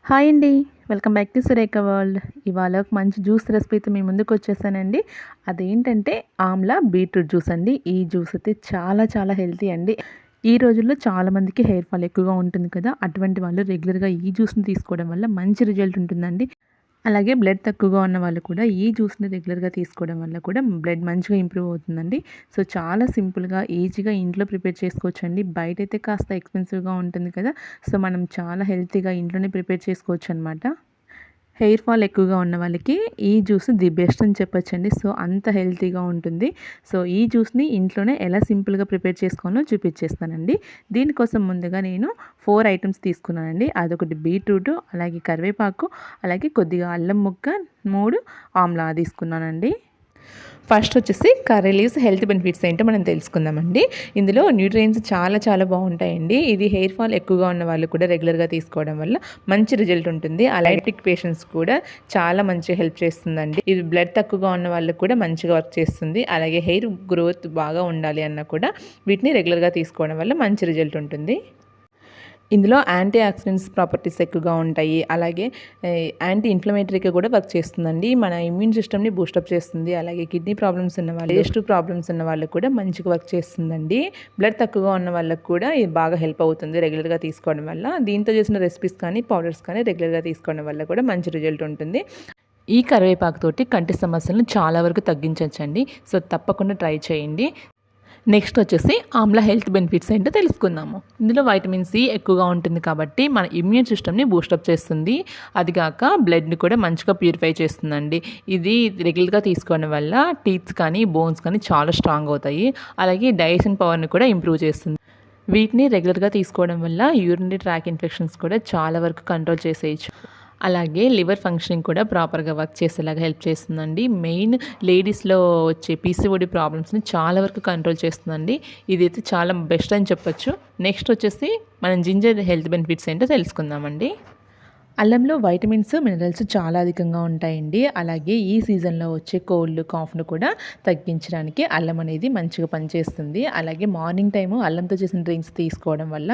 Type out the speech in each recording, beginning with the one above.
Hi అండి. Welcome back to Surekha world. ఇవాళ ఒక మంచి జ్యూస్ రెసిపీతో మీ ముందుకొచ్చేసానండి. అదేంటంటే ఆమ్లా బీట్రూట్ జ్యూస్ అండి. ఈ జ్యూస్ అయితే చాలా చాలా హెల్తీ అండి. ఈ రోజుల్లో చాలామందికి హెయిర్ ఫాల్ ఎక్కువగా ఉంటుంది కదా! అటువంటి వాళ్ళు రెగ్యులర్‌గా ఈ జ్యూస్‌ని తీసుకోవడం వల్ల మంచి రిజల్ట్ ఉంటుందండి. అలాగే బ్లడ్ తక్కువగా ఉన్న వాళ్ళు కూడా ఈ జ్యూస్‌ని రెగ్యులర్‌గా తీసుకోవడం వల్ల కూడా బ్లడ్ మంచిగా ఇంప్రూవ్ అవుతుందండి. సో, చాలా సింపుల్‌గా, ఈజీగా ఇంట్లో ప్రిపేర్ చేసుకోవచ్చండి. బయటైతే కాస్త ఎక్స్‌పెన్సివ్‌గా ఉంటుంది కదా! సో, మనం చాలా హెల్తీగా ఇంట్లోనే ప్రిపేర్ చేసుకోవచ్చనమాట. హెయిర్ ఫాల్ ఎక్కువగా ఉన్న వాళ్ళకి ఈ జ్యూస్ ది బెస్ట్ అని చెప్పొచ్చండి. సో, అంత హెల్తీగా ఉంటుంది. సో, ఈ జ్యూస్‌ని ఇంట్లోనే ఎలా సింపుల్‌గా ప్రిపేర్ చేసుకోవాలో చూపించేస్తానండి. దీనికోసం ముందుగా నేను 4 ఐటెమ్స్ తీసుకున్నానండి. అదొకటి బీట్రూటు, అలాగే కరివేపాకు, అలాగే కొద్దిగా అల్లం ముక్క, 3 ఆమ్లా తీసుకున్నానండి. ఫస్ట్ వచ్చేసి కర్రీ లీవ్స్ హెల్త్ బెనిఫిట్స్ ఏంటో మనం తెలుసుకుందామండి. ఇందులో న్యూట్రియంట్స్ చాలా చాలా బాగుంటాయండి. ఇది హెయిర్ ఫాల్ ఎక్కువగా ఉన్న వాళ్ళు కూడా రెగ్యులర్గా తీసుకోవడం వల్ల మంచి రిజల్ట్ ఉంటుంది. అలర్జిక్ పేషెంట్స్ కూడా చాలా మంచి హెల్ప్ చేస్తుందండి. ఇది బ్లడ్ తక్కువగా ఉన్న వాళ్ళకి కూడా మంచిగా వర్క్ చేస్తుంది. అలాగే హెయిర్ గ్రోత్ బాగా ఉండాలి అన్నా కూడా వీటిని రెగ్యులర్గా తీసుకోవడం వల్ల మంచి రిజల్ట్ ఉంటుంది. ఇందులో యాంటీ ఆక్సిడెంట్స్ ప్రాపర్టీస్ ఎక్కువగా ఉంటాయి. అలాగే యాంటీ ఇన్‌ఫ్లమేటరీగా కూడా వర్క్ చేస్తుందండి. మన ఇమ్యూన్ సిస్టమ్‌ని బూస్టప్ చేస్తుంది. అలాగే కిడ్నీ ప్రాబ్లమ్స్ ఉన్నవాళ్ళు, డైజెస్టివ్ ప్రాబ్లమ్స్ ఉన్న వాళ్ళకి కూడా మంచిగా వర్క్ చేస్తుందండి. బ్లడ్ తక్కువగా ఉన్న వాళ్ళకి కూడా ఇది బాగా హెల్ప్ అవుతుంది రెగ్యులర్‌గా తీసుకోవడం వల్ల. దీంతో చేసిన రెసిపీస్ కానీ, పౌడర్స్ కానీ రెగ్యులర్‌గా తీసుకోవడం వల్ల కూడా మంచి రిజల్ట్ ఉంటుంది. ఈ కరివేపాకు తోటి కంటి సమస్యలను చాలా వరకు తగ్గించొచ్చండి. సో, తప్పకుండా ట్రై చేయండి. నెక్స్ట్ వచ్చేసి ఆమ్లా హెల్త్ బెనిఫిట్స్ ఏంటో తెలుసుకుందాము. ఇందులో వైటమిన్ సి ఎక్కువగా ఉంటుంది కాబట్టి మన ఇమ్యూన్ సిస్టమ్ని బూస్టప్ చేస్తుంది. అది కాక బ్లడ్ని కూడా మంచిగా ప్యూరిఫై చేస్తుందండి. ఇది రెగ్యులర్గా తీసుకోవడం వల్ల టీత్స్ కానీ బోన్స్ కానీ చాలా స్ట్రాంగ్ అవుతాయి. అలాగే డైజెషన్ పవర్ని కూడా ఇంప్రూవ్ చేస్తుంది. వీటిని రెగ్యులర్గా తీసుకోవడం వల్ల యూరినరీ ట్రాక్ ఇన్ఫెక్షన్స్ కూడా చాలా వరకు కంట్రోల్ చేసేయచ్చు. అలాగే లివర్ ఫంక్షనింగ్ కూడా ప్రాపర్గా వర్క్ చేసేలాగా హెల్ప్ చేస్తుందండి. మెయిన్ లేడీస్లో వచ్చే పీసీఓడి ప్రాబ్లమ్స్ని చాలా వరకు కంట్రోల్ చేస్తుందండి. ఇదైతే చాలా బెస్ట్ అని చెప్పొచ్చు. నెక్స్ట్ వచ్చేసి మనం జింజర్ హెల్త్ బెనిఫిట్స్ ఏంటో తెలుసుకుందామండి. అల్లంలో వైటమిన్స్, మినరల్స్ చాలా అధికంగా ఉంటాయండి. అలాగే ఈ సీజన్లో వచ్చే కోల్డ్, కాఫ్ను కూడా తగ్గించడానికి అల్లం అనేది మంచిగా పనిచేస్తుంది. అలాగే మార్నింగ్ టైము అల్లంతో చేసిన డ్రింక్స్ తీసుకోవడం వల్ల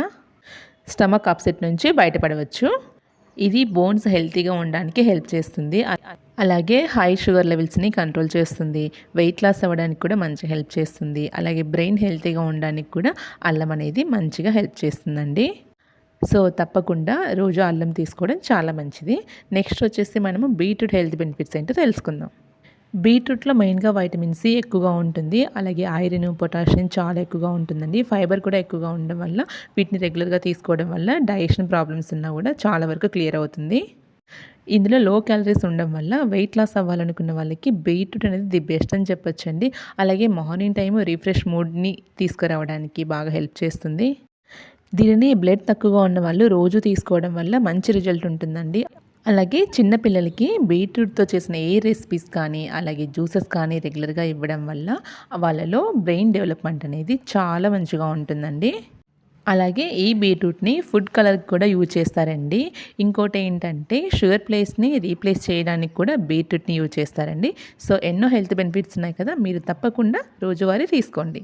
స్టమక్ అప్సెట్ నుంచి బయటపడవచ్చు. ఇది బోన్స్ హెల్తీగా ఉండడానికి హెల్ప్ చేస్తుంది. అలాగే హై షుగర్ లెవెల్స్ని కంట్రోల్ చేస్తుంది. వెయిట్ లాస్ అవ్వడానికి కూడా మంచిగా హెల్ప్ చేస్తుంది. అలాగే బ్రెయిన్ హెల్తీగా ఉండడానికి కూడా అల్లం అనేది మంచిగా హెల్ప్ చేస్తుందండి. సో, తప్పకుండా రోజు అల్లం తీసుకోవడం చాలా మంచిది. నెక్స్ట్ వచ్చేసి మనము బీట్రూట్ హెల్త్ బెనిఫిట్స్ ఏంటో తెలుసుకుందాం. బీట్రూట్‌లో మెయిన్‌గా వైటమిన్ సి ఎక్కువగా ఉంటుంది. అలాగే ఐరన్, పొటాషియం చాలా ఎక్కువగా ఉంటుందండి. ఫైబర్ కూడా ఎక్కువగా ఉండడం వల్ల వీటిని రెగ్యులర్‌గా తీసుకోవడం వల్ల డైజెషన్ ప్రాబ్లమ్స్ ఉన్నా కూడా చాలా వరకు క్లియర్ అవుతుంది. ఇందులో లో క్యాలరీస్ ఉండడం వల్ల వెయిట్ లాస్ అవ్వాలనుకున్న వాళ్ళకి బీట్రూట్ అనేది ది బెస్ట్ అని చెప్పొచ్చండి. అలాగే మార్నింగ్ టైమ్ రిఫ్రెష్ మూడ్‌ని తీసుకురావడానికి బాగా హెల్ప్ చేస్తుంది. దీనిని బ్లడ్ తక్కువగా ఉన్నవాళ్ళు రోజు తీసుకోవడం వల్ల మంచి రిజల్ట్ ఉంటుందండి. అలాగే చిన్న పిల్లలకి బీట్రూట్‌తో చేసిన ఏ రెసిపీస్ కానీ, అలాగే జ్యూసెస్ కానీ రెగ్యులర్‌గా ఇవ్వడం వల్ల వాళ్ళలో బ్రెయిన్ డెవలప్‌మెంట్ అనేది చాలా మంచిగా ఉంటుందండి. అలాగే ఈ బీట్రూట్‌ని ఫుడ్ కలర్‌కి కూడా యూజ్ చేస్తారండి. ఇంకోటేంటంటే షుగర్ ప్లేస్‌ని రీప్లేస్ చేయడానికి కూడా బీట్రూట్‌ని యూజ్ చేస్తారండి. సో, ఎన్నో హెల్త్ బెనిఫిట్స్ ఉన్నాయి కదా! మీరు తప్పకుండా రోజువారీ తీసుకోండి.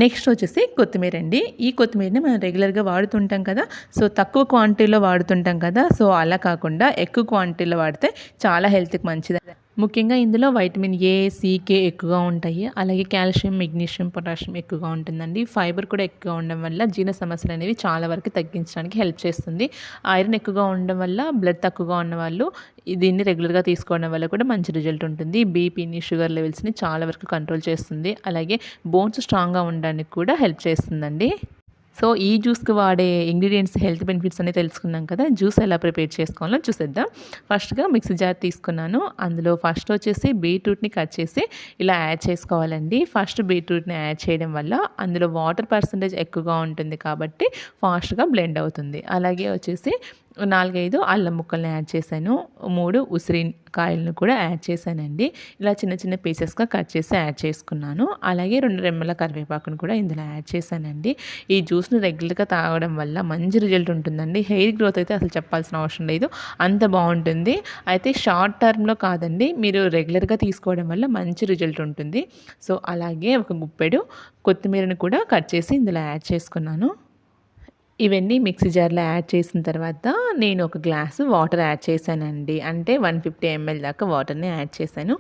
నెక్స్ట్ వచ్చేసి కొత్తిమీర అండి. ఈ కొత్తిమీరని మనం రెగ్యులర్‌గా వాడుతుంటాం కదా! సో, తక్కువ క్వాంటిటీలో వాడుతుంటాం కదా! సో, అలా కాకుండా ఎక్కువ క్వాంటిటీలో వాడితే చాలా హెల్త్‌కి మంచిది. ముఖ్యంగా ఇందులో వైటమిన్ ఏ, సి, కే ఎక్కువగా ఉంటాయి. అలాగే కాల్షియం, మెగ్నీషియం, పొటాషియం ఎక్కువగా ఉంటుందండి. ఫైబర్ కూడా ఎక్కువగా ఉండడం వల్ల జీర్ణ సమస్యలు అనేవి చాలా వరకు తగ్గించడానికి హెల్ప్ చేస్తుంది. ఐరన్ ఎక్కువగా ఉండడం వల్ల బ్లడ్ తక్కువగా ఉన్నవాళ్ళు దీన్ని రెగ్యులర్‌గా తీసుకోవడం వల్ల కూడా మంచి రిజల్ట్ ఉంటుంది. బీపీని, షుగర్ లెవెల్స్‌ని చాలా వరకు కంట్రోల్ చేస్తుంది. అలాగే బోన్స్ స్ట్రాంగ్‌గా ఉండడానికి కూడా హెల్ప్ చేస్తుందండి. సో, ఈ జ్యూస్‌కి వాడే ఇంగ్రీడియెంట్స్ హెల్త్ బెనిఫిట్స్ అన్నీ తెలుసుకున్నాం కదా! జ్యూస్ ఎలా ప్రిపేర్ చేసుకోవాలో చూసేద్దాం. ఫస్ట్‌గా మిక్సీ జార్ తీసుకున్నాను. అందులో ఫస్ట్ వచ్చేసి బీట్రూట్‌ని కట్ చేసి ఇలా యాడ్ చేసుకోవాలండి. ఫస్ట్ బీట్రూట్‌ని యాడ్ చేయడం వల్ల అందులో వాటర్ పర్సెంటేజ్ ఎక్కువగా ఉంటుంది కాబట్టి ఫాస్ట్‌గా బ్లెండ్ అవుతుంది. అలాగే వచ్చేసి 4, 5 అల్లం ముక్కల్ని యాడ్ చేశాను. 3 ఉసిరి కాయలను కూడా యాడ్ చేశానండి. ఇలా చిన్న చిన్న పీసెస్‌గా కట్ చేసి యాడ్ చేసుకున్నాను. అలాగే 2 రెమ్మల కరివేపాకును కూడా ఇందులో యాడ్ చేశానండి. ఈ జ్యూస్‌ని రెగ్యులర్‌గా తాగడం వల్ల మంచి రిజల్ట్ ఉంటుందండి. హెయిర్ గ్రోత్ అయితే అసలు చెప్పాల్సిన అవసరం లేదు. అంత బావుంటుంది. అయితే షార్ట్ టర్మ్‌లో కాదండి. మీరు రెగ్యులర్‌గా తీసుకోవడం వల్ల మంచి రిజల్ట్ ఉంటుంది. సో, అలాగే ఒక గుప్పెడు కొత్తిమీరని కూడా కట్ చేసి ఇందులో యాడ్ చేసుకున్నాను. ఇవన్నీ మిక్సీ జార్‌లో యాడ్ చేసిన తర్వాత నేను ఒక గ్లాసు వాటర్ యాడ్ చేశానండి. అంటే 150 ఎంఎల్ దాకా వాటర్‌ని యాడ్ చేశాను.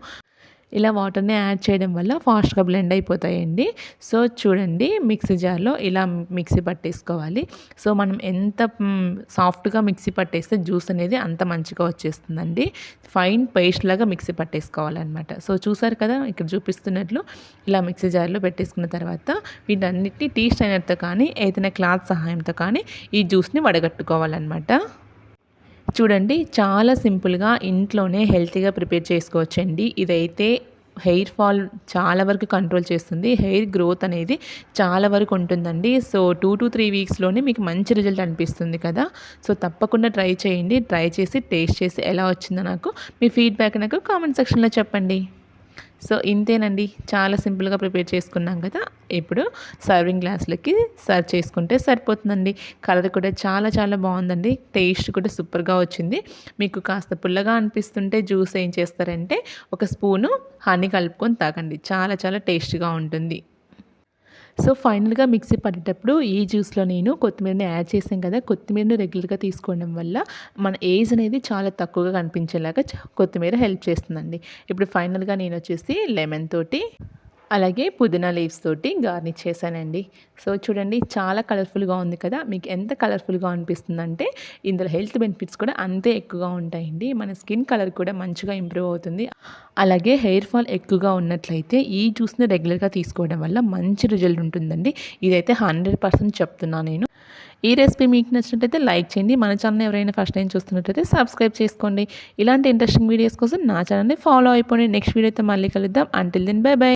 ఇలా వాటర్‌ని యాడ్ చేయడం వల్ల ఫాస్ట్‌గా బ్లెండ్ అయిపోతాయండి. సో, చూడండి మిక్సీ జార్‌లో ఇలా మిక్సీ పట్టేసుకోవాలి. సో, మనం ఎంత సాఫ్ట్‌గా మిక్సీ పట్టేస్తే జ్యూస్ అనేది అంత మంచిగా వచ్చేస్తుందండి. ఫైన్ పేస్ట్ లాగా మిక్సీ పట్టేసుకోవాలనమాట. సో, చూసారు కదా ఇక్కడ చూపిస్తున్నట్లు ఇలా మిక్సీ జార్‌లో పెట్టేసుకున్న తర్వాత వీటన్నిటిని టీ స్ట్రైనర్‌తో కానీ ఏదైనా క్లాత్ సహాయంతో కానీ ఈ జ్యూస్‌ని వడగట్టుకోవాలనమాట. చూడండి చాలా సింపుల్‌గా ఇంట్లోనే హెల్తీగా ప్రిపేర్ చేసుకోవచ్చండి. ఇదైతే హెయిర్ ఫాల్ చాలా వరకు కంట్రోల్ చేస్తుంది. హెయిర్ గ్రోత్ అనేది చాలా వరకు ఉంటుందండి. సో, 2-3 వీక్స్‌లోనే మీకు మంచి రిజల్ట్ అనిపిస్తుంది కదా! సో, తప్పకుండా ట్రై చేయండి. ట్రై చేసి టేస్ట్ చేసి ఎలా వచ్చిందో నాకు మీ ఫీడ్‌బ్యాక్ నాకు కామెంట్ సెక్షన్‌లో చెప్పండి. సో, ఇంతేనండి. చాలా సింపుల్‌గా ప్రిపేర్ చేసుకున్నాం కదా! ఇప్పుడు సర్వింగ్ గ్లాస్‌లకి సర్వ్ చేసుకుంటే సరిపోతుందండి. కలర్ కూడా చాలా చాలా బావుందండి. టేస్ట్ కూడా సూపర్‌గా వచ్చింది. మీకు కాస్త పుల్లగా అనిపిస్తుంటే జ్యూస్ ఏం చేస్తారంటే ఒక స్పూను హనీ కలుపుకొని తాగండి. చాలా చాలా టేస్ట్‌గా ఉంటుంది. సో, ఫైనల్‌గా మిక్సీ పట్టేటప్పుడు ఈ జ్యూస్‌లో నేను కొత్తిమీరని యాడ్ చేశాం కదా! కొత్తిమీరని రెగ్యులర్‌గా తీసుకోవడం వల్ల మన ఏజ్ అనేది చాలా తక్కువగా కనిపించేలాగా కొత్తిమీర హెల్ప్ చేస్తుందండి. ఇప్పుడు ఫైనల్‌గా నేనొచ్చేసి లెమన్ తోటి అలాగే పుదీనా లీవ్స్ తోటి గార్నిష్ చేశానండి. సో, చూడండి చాలా కలర్‌ఫుల్‌గా ఉంది కదా! మీకు ఎంత కలర్‌ఫుల్‌గా అనిపిస్తుందంటే ఇందులో హెల్త్ బెనిఫిట్స్ కూడా అంతే ఎక్కువగా ఉంటాయండి. మన స్కిన్ కలర్ కూడా మంచిగా ఇంప్రూవ్ అవుతుంది. అలాగే హెయిర్ ఫాల్ ఎక్కువగా ఉన్నట్లయితే ఈ జ్యూస్‌ని రెగ్యులర్‌గా తీసుకోవడం వల్ల మంచి రిజల్ట్ ఉంటుందండి. ఇదైతే 100% చెప్తున్నా నేను. ఈ రెసిపీ మీకు నచ్చినట్టయితే లైక్ చేయండి. మన ఛానల్‌ని ఎవరైనా ఫస్ట్ టైం చూస్తున్నట్టయితే సబ్స్క్రైబ్ చేసుకోండి. ఇలాంటి ఇంట్రెస్టింగ్ వీడియోస్ కోసం నా ఛానల్‌ని ఫాలో అయిపోండి. నెక్స్ట్ వీడియోతో మళ్ళీ కలుద్దాం. Until then bye by.